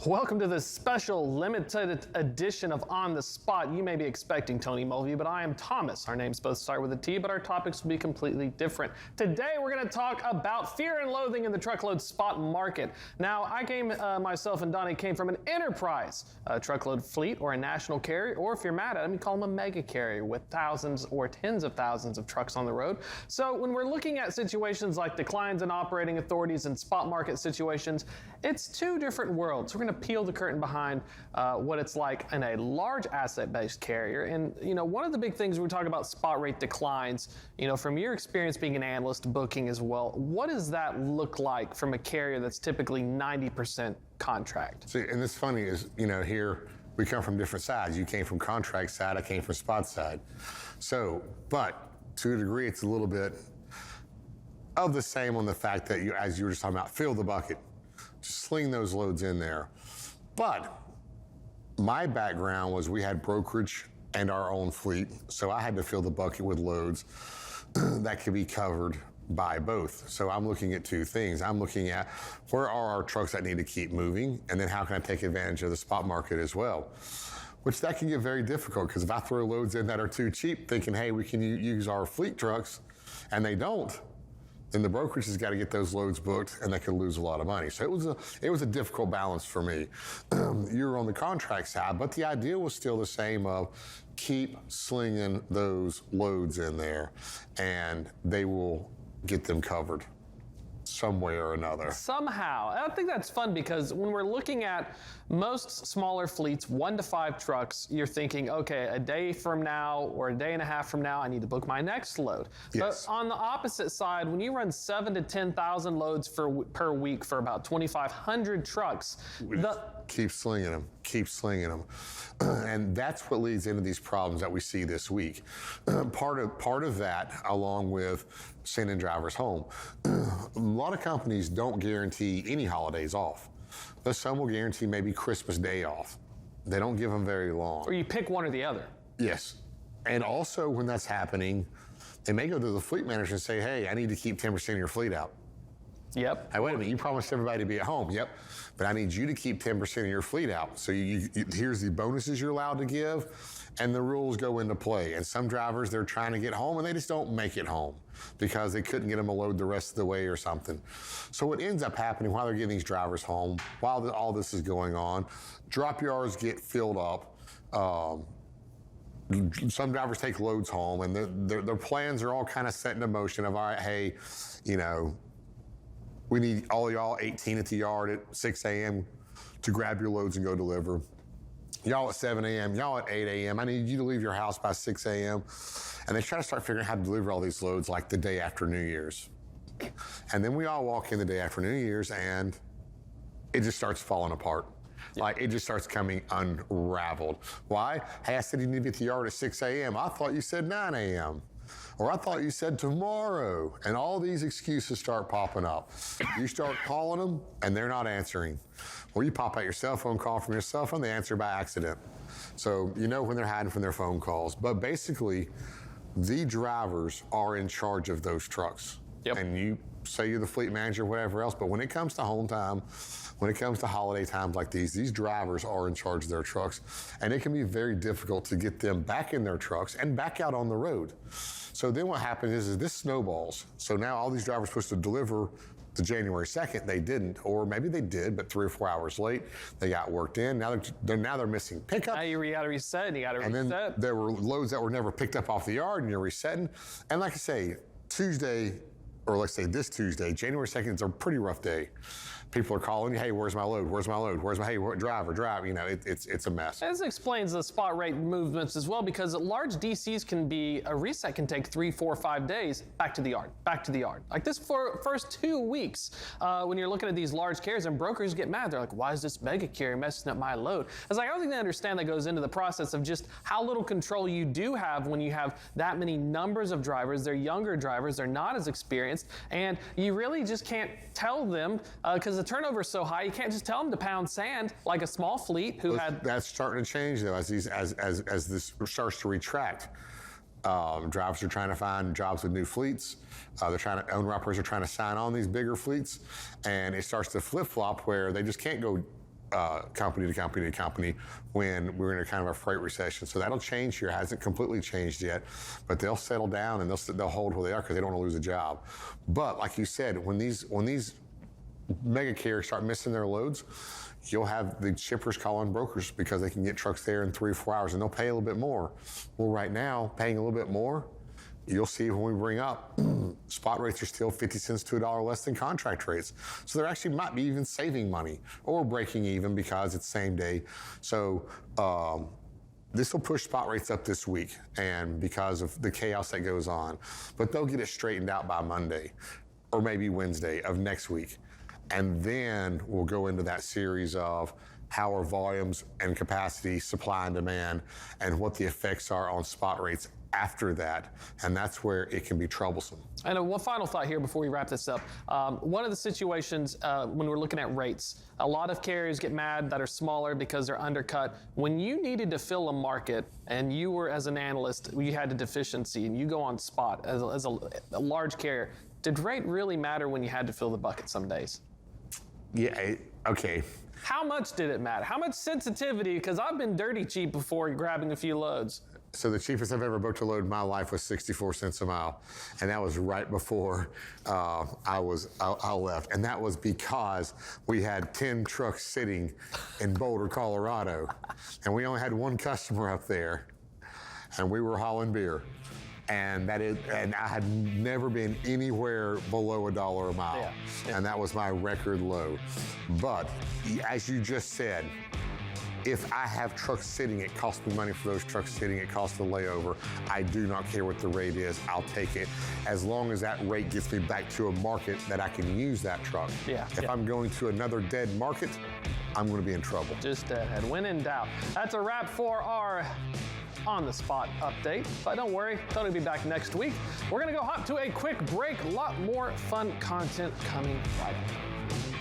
Welcome to this special limited edition of On the Spot. You may be expecting Tony Mulvey, but I am Thomas. Our names both start with a T, but our topics will be completely different. Today, we're going to talk about fear and loathing in the truckload spot market. Now, myself and Donnie came from an enterprise truckload fleet or a national carrier, or if you're mad at them, you call them a mega carrier with thousands or tens of thousands of trucks on the road. So when we're looking at situations like declines in operating authorities and spot market situations, it's two different worlds. We're going to peel the curtain behind what it's like in a large asset-based carrier. And, one of the big things when we talk about spot rate declines, from your experience being an analyst booking as well, what does that look like from a carrier that's typically 90% contract? See, and it's funny is, here we come from different sides. You came from contract side, I came from spot side. So, but to a degree, it's a little bit of the same on the fact that you, as you were just talking about, fill the bucket. Just sling those loads in there. But my background was we had brokerage and our own fleet, so I had to fill the bucket with loads that could be covered by both. So I'm looking at two things. I'm looking at where are our trucks that need to keep moving, and then how can I take advantage of the spot market as well? Which that can get very difficult, because if I throw loads in that are too cheap, thinking, hey, we can use our fleet trucks, and they don't, then the brokerage has got to get those loads booked, and they could lose a lot of money. So it was a difficult balance for me. You're on the contract side, but the idea was still the same of keep slinging those loads in there, and they will get them covered some way or another. Somehow. I think that's fun because when we're looking at most smaller fleets, 1 to 5 trucks, you're thinking, okay, a day from now or a day and a half from now, I need to book my next load. Yes. But on the opposite side, when you run 7,000 to 10,000 loads per week for about 2,500 trucks, keep slinging them, keep slinging them. And that's what leads into these problems that we see this week. Part of that, along with sending drivers home. A lot of companies don't guarantee any holidays off, but some will guarantee maybe Christmas Day off. They don't give them very long. Or you pick one or the other. Yes. And also when that's happening, they may go to the fleet manager and say, hey, I need to keep 10% of your fleet out. Yep. Hey, wait a minute, you promised everybody to be at home. Yep. But I need you to keep 10% of your fleet out. So here's the bonuses you're allowed to give, and the rules go into play. And some drivers, they're trying to get home, and they just don't make it home because they couldn't get them a load the rest of the way or something. So what ends up happening while they're getting these drivers home, while all this is going on, drop yards get filled up. Some drivers take loads home, and their plans are all kind of set into motion of, all right, hey, we need all y'all 18 at the yard at 6 a.m. to grab your loads and go deliver. Y'all at 7 a.m., y'all at 8 a.m. I need you to leave your house by 6 a.m. And they try to start figuring out how to deliver all these loads like the day after New Year's. And then we all walk in the day after New Year's and it just starts falling apart. Yep. Like it just starts coming unraveled. Why? Hey, I said you need to be at the yard at 6 a.m. I thought you said 9 a.m. Or I thought you said tomorrow, and all these excuses start popping up. You start calling them, and they're not answering. Or you pop out your cell phone call from your cell phone, they answer by accident. So you know when they're hiding from their phone calls. But basically, the drivers are in charge of those trucks. Yep. And you say you're the fleet manager, whatever else, but when it comes to home time, when it comes to holiday times like these drivers are in charge of their trucks, and it can be very difficult to get them back in their trucks and back out on the road. So then what happens is this snowballs. So now all these drivers are supposed to deliver to January 2nd, they didn't, or maybe they did, but 3 or 4 hours late, they got worked in. Now they're missing pickup. Now you got to reset, and you got to reset. And then there were loads that were never picked up off the yard, and you're resetting. And like I say, Tuesday, or let's say this Tuesday, January 2nd is a pretty rough day. People are calling you, hey, where's my load? Where's my load? Where's my, hey, driver, drive. It's a mess. This explains the spot rate movements as well, because large DCs a reset can take 3, 4, 5 days back to the yard. Like this first 2 weeks, when you're looking at these large carriers and brokers get mad, they're like, why is this mega carrier messing up my load? It's like, I don't think they understand that goes into the process of just how little control you do have when you have that many numbers of drivers. They're younger drivers, they're not as experienced, and you really just can't tell them, because the turnover is so high, you can't just tell them to pound sand like a small fleet who had. That's starting to change though as this starts to retract. Drivers are trying to find jobs with new fleets. Owner-operators are trying to sign on these bigger fleets, and it starts to flip-flop where they just can't go company to company to company when we're in a kind of a freight recession. So that'll change here. It hasn't completely changed yet, but they'll settle down and they'll hold where they are because they don't want to lose a job. But like you said, when these mega carriers start missing their loads, you'll have the shippers calling brokers because they can get trucks there in 3 or 4 hours and they'll pay a little bit more. Well, right now, paying a little bit more, you'll see when we bring up, spot rates are still 50 cents to $1 less than contract rates. So there actually might be even saving money or breaking even because it's same day. So this will push spot rates up this week and because of the chaos that goes on. But they'll get it straightened out by Monday or maybe Wednesday of next week. And then we'll go into that series of how are volumes and capacity, supply and demand, and what the effects are on spot rates after that, and that's where it can be troublesome. And one final thought here before we wrap this up. One of the situations when we're looking at rates, a lot of carriers get mad that are smaller because they're undercut. When you needed to fill a market and you were, as an analyst, you had a deficiency and you go on spot as a large carrier, did rate really matter when you had to fill the bucket some days? Yeah, okay. How much did it matter? How much sensitivity? Because I've been dirty cheap before grabbing a few loads. So the cheapest I've ever booked a load in my life was 64 cents a mile. And that was right before I left. And that was because we had 10 trucks sitting in Boulder, Colorado. And we only had one customer up there. And we were hauling beer. And I had never been anywhere below $1 a mile. Yeah. And that was my record low. But as you just said, if I have trucks sitting, it costs me money for those trucks sitting, it costs the layover. I do not care what the rate is, I'll take it. As long as that rate gets me back to a market that I can use that truck. Yeah. If I'm going to another dead market, I'm going to be in trouble. Just deadhead, when in doubt. That's a wrap for our On the Spot update. But don't worry, Tony will be back next week. We're gonna go hop to a quick break. A lot more fun content coming right up.